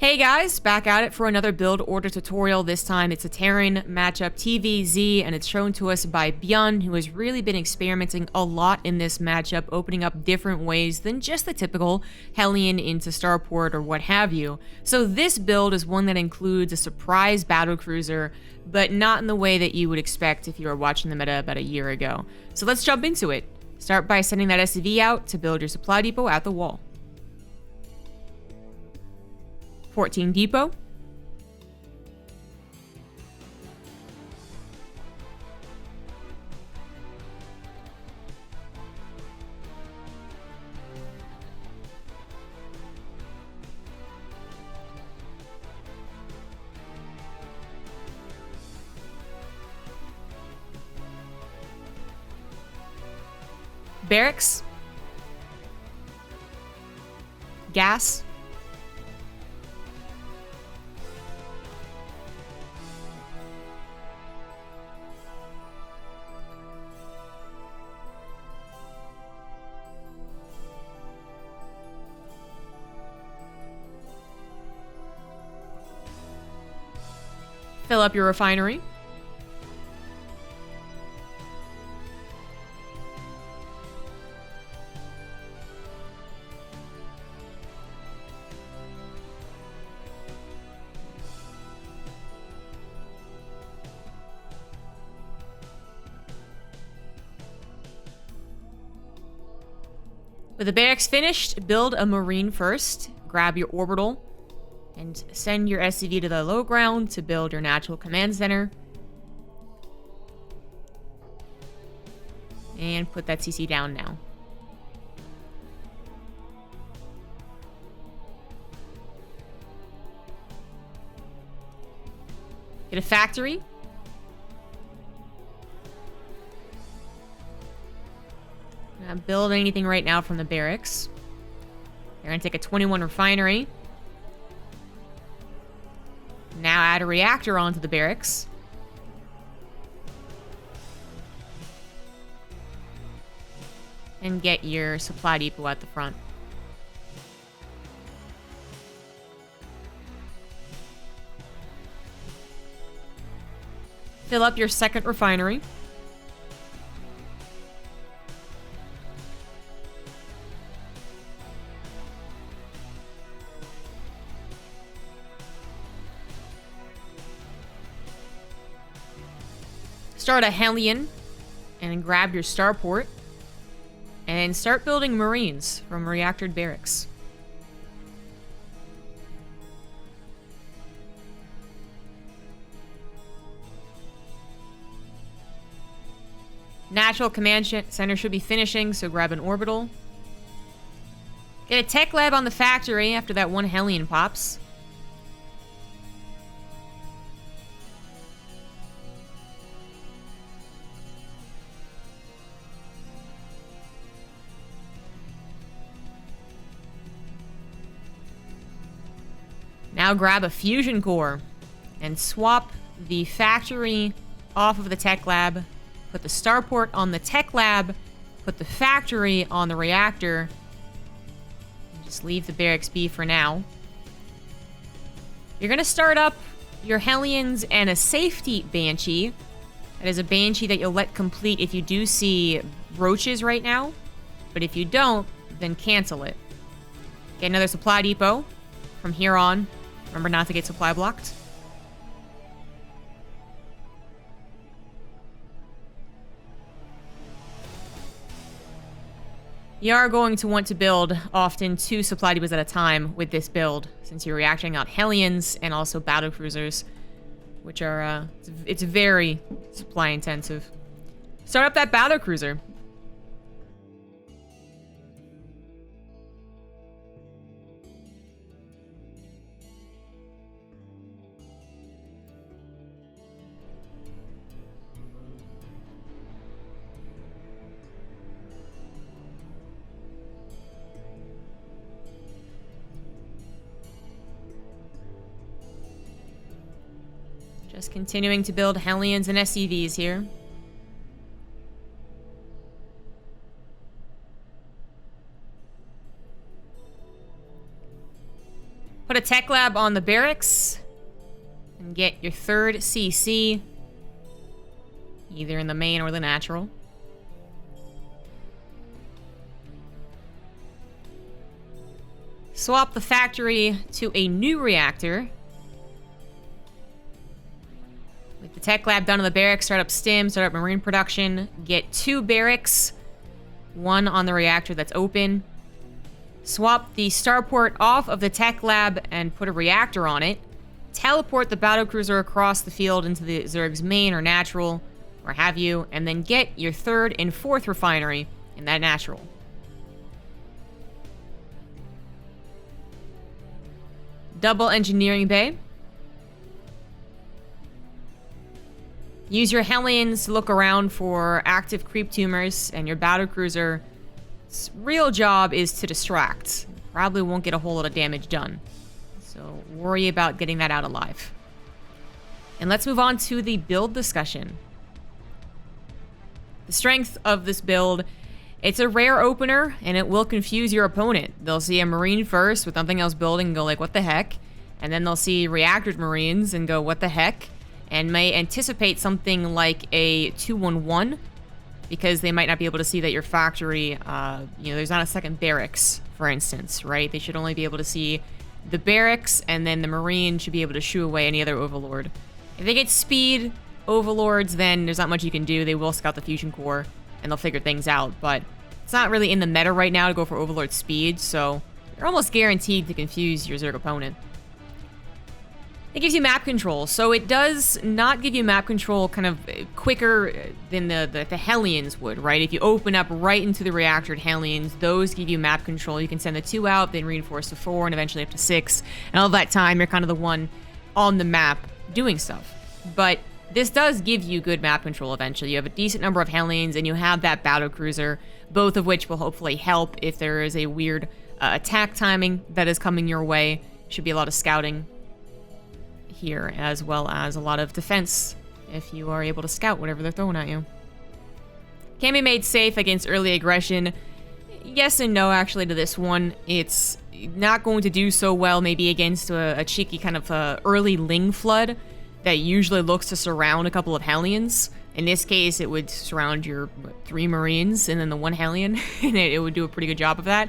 Hey guys, back at it for another build order tutorial. This time it's a Terran matchup TvZ, and it's shown to us by Byun, who has really been experimenting a lot in this matchup, opening up different ways than just the typical Hellion into starport or what have you. So this build is one that includes a surprise battlecruiser, but not in the way that you would expect if you were watching the meta about a year ago. So let's jump into it. Start by sending that SCV out to build your supply depot at the wall. 14 depot. Barracks. Gas. Fill up your refinery. With the barracks finished, build a marine first. Grab your orbital and send your SCV to the low ground to build your natural command center. And put that CC down now. Get a factory. Not build anything right now from the barracks. They're gonna take a 21 refinery. Now add a reactor onto the barracks. And get your supply depot at the front. Fill up your second refinery. Start a hellion and grab your starport and start building marines from reactored barracks. Natural command center should be finishing, so grab an orbital. Get a tech lab on the factory after that one hellion pops. Now grab a fusion core and swap the factory off of the tech lab. Put the starport on the tech lab. Put the factory on the reactor. And just leave the barracks be for now. You're going to start up your Hellions and a safety Banshee. That is a Banshee that you'll let complete if you do see roaches right now. But if you don't, then cancel it. Get another supply depot from here on. Remember not to get supply blocked. You are going to want to build often 2 supply depots at a time with this build, since you're reacting out Hellions and also battlecruisers, which are, it's very supply intensive. Start up that battlecruiser. Just continuing to build Hellions and SCVs here. Put a tech lab on the barracks and get your 3rd CC, either in the main or the natural. Swap the factory to a new reactor. With the tech lab done on the barracks, start up stim, start up marine production, get 2 barracks, 1 on the reactor that's open. Swap the starport off of the tech lab and put a reactor on it. Teleport the battlecruiser across the field into the Zerg's main or natural, or have you, and then get your 3rd and 4th refinery in that natural. Double engineering bay. Use your hellions to look around for active creep tumors, and your battlecruiser's real job is to distract. Probably won't get a whole lot of damage done, so worry about getting that out alive. And let's move on to the build discussion. The strength of this build: it's a rare opener, and it will confuse your opponent. They'll see a marine first with nothing else building and go like, what the heck? And then they'll see reactored marines and go, what the heck? And may anticipate something like a 2-1-1, because they might not be able to see that your factory, there's not a second barracks, for instance, right? They should only be able to see the barracks, and then the marine should be able to shoo away any other overlord. If they get speed overlords, then there's not much you can do. They will scout the fusion core, and they'll figure things out, but it's not really in the meta right now to go for overlord speed, so you're almost guaranteed to confuse your Zerg opponent. It gives you map control, so it does not give you map control kind of quicker than the Hellions would, right? If you open up right into the reactored Hellions, those give you map control. You can send the 2 out, then reinforce to 4, and eventually up to 6, and all that time you're kind of the one on the map doing stuff. But this does give you good map control eventually. You have a decent number of Hellions, and you have that battlecruiser, both of which will hopefully help if there is a weird attack timing that is coming your way. Should be a lot of scouting here, as well as a lot of defense if you are able to scout whatever they're throwing at you. Can be made safe against early aggression. Yes and no, actually, to this one. It's not going to do so well maybe against a cheeky kind of early Ling flood that usually looks to surround a couple of Hellions. In this case, it would surround your 3 Marines and then the 1 Hellion, and it would do a pretty good job of that.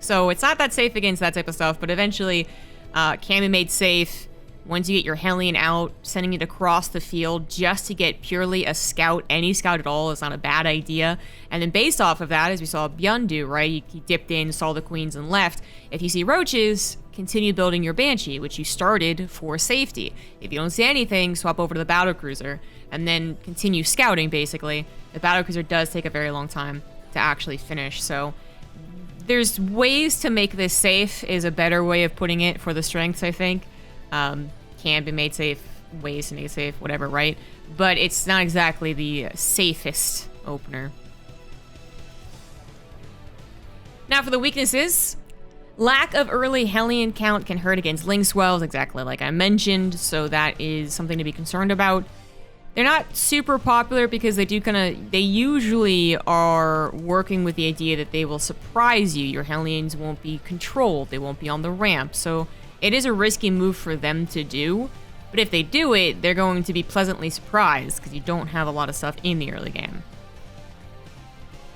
So it's not that safe against that type of stuff, but eventually can be made safe. Once you get your Hellion out, sending it across the field just to get purely a scout, any scout at all, is not a bad idea. And then based off of that, as we saw Byun do, right? He dipped in, saw the queens, and left. If you see roaches, continue building your Banshee, which you started for safety. If you don't see anything, swap over to the battlecruiser, and then continue scouting, basically. The battlecruiser does take a very long time to actually finish, so there's ways to make this safe, is a better way of putting it for the strengths, I think. Can be made safe, ways to make it safe, whatever, right? But it's not exactly the safest opener. Now for the weaknesses. Lack of early Hellion count can hurt against Ling Swells, exactly like I mentioned, so that is something to be concerned about. They're not super popular because they usually are working with the idea that they will surprise you. Your Hellions won't be controlled, they won't be on the ramp, so it is a risky move for them to do, but if they do it, they're going to be pleasantly surprised because you don't have a lot of stuff in the early game.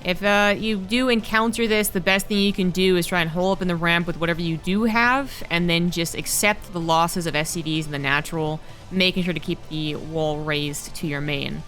If you do encounter this, the best thing you can do is try and hole up in the ramp with whatever you do have, and then just accept the losses of SCVs in the natural, making sure to keep the wall raised to your main.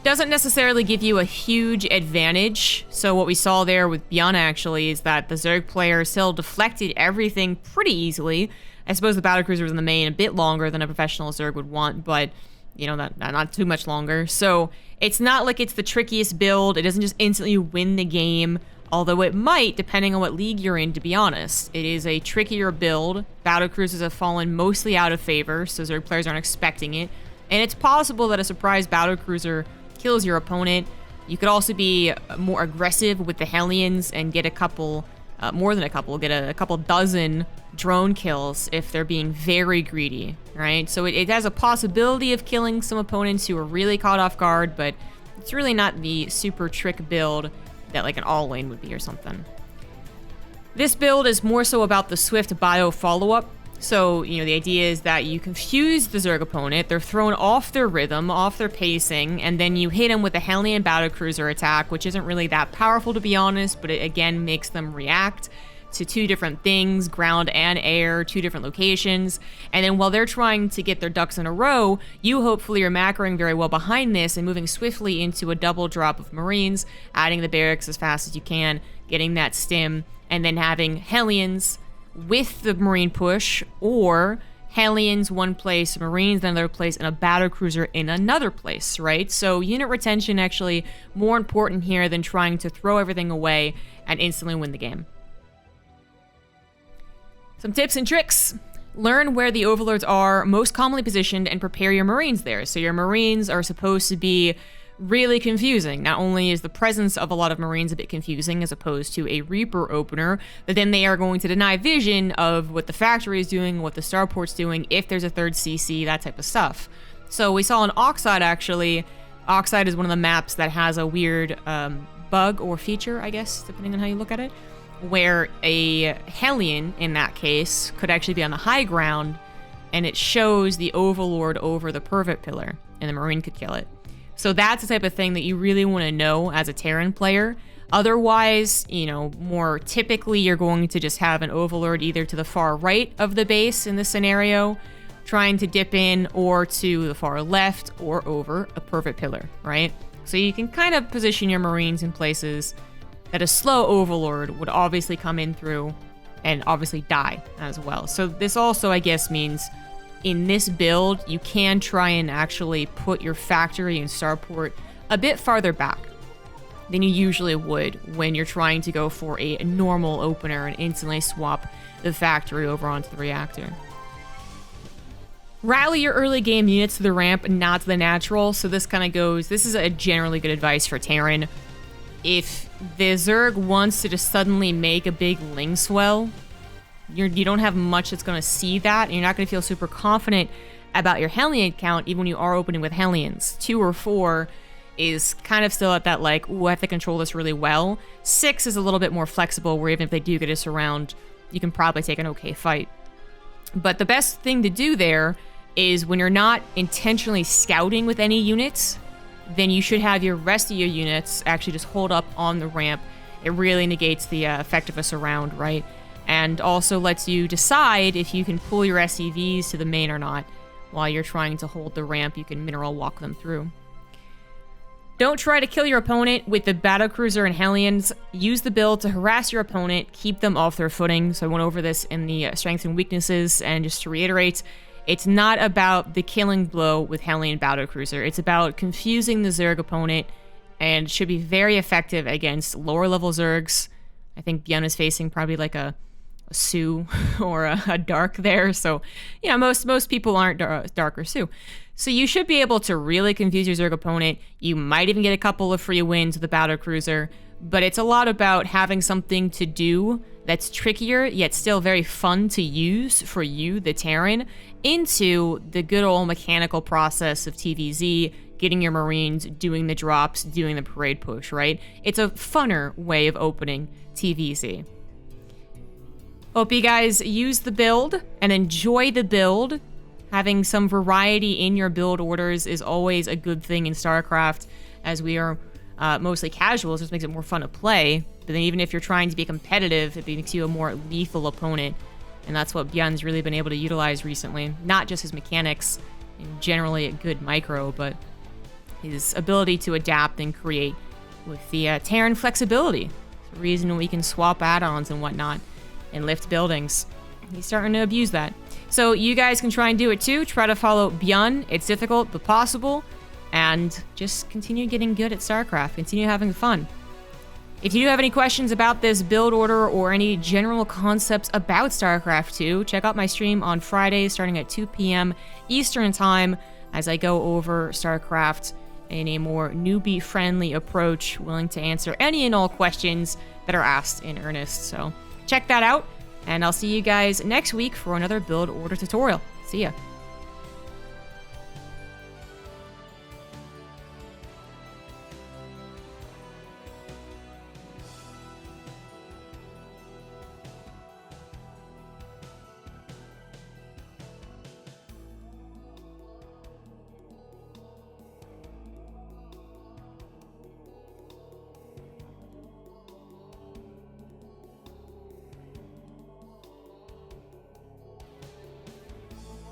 Doesn't necessarily give you a huge advantage. So what we saw there with Byun actually is that the Zerg player still deflected everything pretty easily. I suppose the battlecruiser was in the main a bit longer than a professional Zerg would want, but you know, not too much longer. So it's not like it's the trickiest build. It doesn't just instantly win the game, although it might, depending on what league you're in, to be honest. It is a trickier build. Battlecruisers have fallen mostly out of favor, so Zerg players aren't expecting it. And it's possible that a surprise battlecruiser kills your opponent. You could also be more aggressive with the Hellions and get a couple, more than a couple, get a couple dozen drone kills if they're being very greedy, right? So it has a possibility of killing some opponents who are really caught off guard, but it's really not the super trick build that like an all lane would be or something. This build is more so about the swift bio follow-up. So, the idea is that you confuse the Zerg opponent, they're thrown off their rhythm, off their pacing, and then you hit them with a Hellion Battlecruiser attack, which isn't really that powerful to be honest, but it again makes them react to two different things, ground and air, two different locations. And then while they're trying to get their ducks in a row, you hopefully are macroing very well behind this and moving swiftly into a double drop of Marines, adding the barracks as fast as you can, getting that stim, and then having Hellions with the Marine push, or Hellions one place, Marines in another place, and a Battlecruiser in another place, right? So unit retention actually more important here than trying to throw everything away and instantly win the game. Some tips and tricks. Learn where the overlords are most commonly positioned and prepare your Marines there. So your Marines are supposed to be really confusing. Not only is the presence of a lot of Marines a bit confusing as opposed to a Reaper opener, but then they are going to deny vision of what the factory is doing, what the starport's doing, if there's a third CC, that type of stuff. So we saw in Oxide actually, Oxide is one of the maps that has a weird bug or feature, I guess, depending on how you look at it, where a Hellion, in that case, could actually be on the high ground, and it shows the Overlord over the Pervert Pillar, and the Marine could kill it. So that's the type of thing that you really want to know as a Terran player. Otherwise, more typically you're going to just have an Overlord either to the far right of the base in this scenario, trying to dip in, or to the far left, or over a Pervert Pillar, right? So you can kind of position your Marines in places that a slow Overlord would obviously come in through and obviously die as well. So this also, I guess, means in this build, you can try and actually put your factory and starport a bit farther back than you usually would when you're trying to go for a normal opener and instantly swap the factory over onto the reactor. Rally your early game units to the ramp, not to the natural. So this kind of goes, this is a generally good advice for Terran. If the Zerg wants to just suddenly make a big Ling swell, you don't have much that's going to see that, and you're not going to feel super confident about your Hellion count, even when you are opening with Hellions. 2 or 4 is kind of still at that, like, ooh, I have to control this really well. 6 is a little bit more flexible, where even if they do get us around, you can probably take an okay fight. But the best thing to do there is when you're not intentionally scouting with any units, then you should have your rest of your units actually just hold up on the ramp. It really negates the effectiveness around, right? And also lets you decide if you can pull your SCVs to the main or not. While you're trying to hold the ramp, you can mineral walk them through. Don't try to kill your opponent with the Battlecruiser and Hellions. Use the build to harass your opponent, keep them off their footing. So I went over this in the strengths and weaknesses, and just to reiterate, it's not about the killing blow with Hellion Battlecruiser. It's about confusing the Zerg opponent, and should be very effective against lower level Zergs. I think Byun is facing probably like a Sue or a Dark there. So, most people aren't Dark or Sue. So you should be able to really confuse your Zerg opponent. You might even get a couple of free wins with the Battlecruiser, but it's a lot about having something to do that's trickier, yet still very fun to use for you, the Terran, into the good old mechanical process of TvZ, getting your Marines, doing the drops, doing the parade push, right? It's a funner way of opening TvZ. Hope you guys use the build and enjoy the build. Having some variety in your build orders is always a good thing in StarCraft, as we are mostly casuals. It just makes it more fun to play. But then even if you're trying to be competitive, it makes you a more lethal opponent. And that's what Byun's really been able to utilize recently. Not just his mechanics and generally a good micro, but his ability to adapt and create with the Terran flexibility. The reason we can swap add-ons and whatnot and lift buildings. He's starting to abuse that. So you guys can try and do it too. Try to follow Byun. It's difficult, but possible. And just continue getting good at StarCraft. Continue having fun. If you do have any questions about this build order or any general concepts about StarCraft 2, check out my stream on Fridays starting at 2 p.m. Eastern Time as I go over StarCraft in a more newbie-friendly approach, willing to answer any and all questions that are asked in earnest. So check that out, and I'll see you guys next week for another build order tutorial. See ya.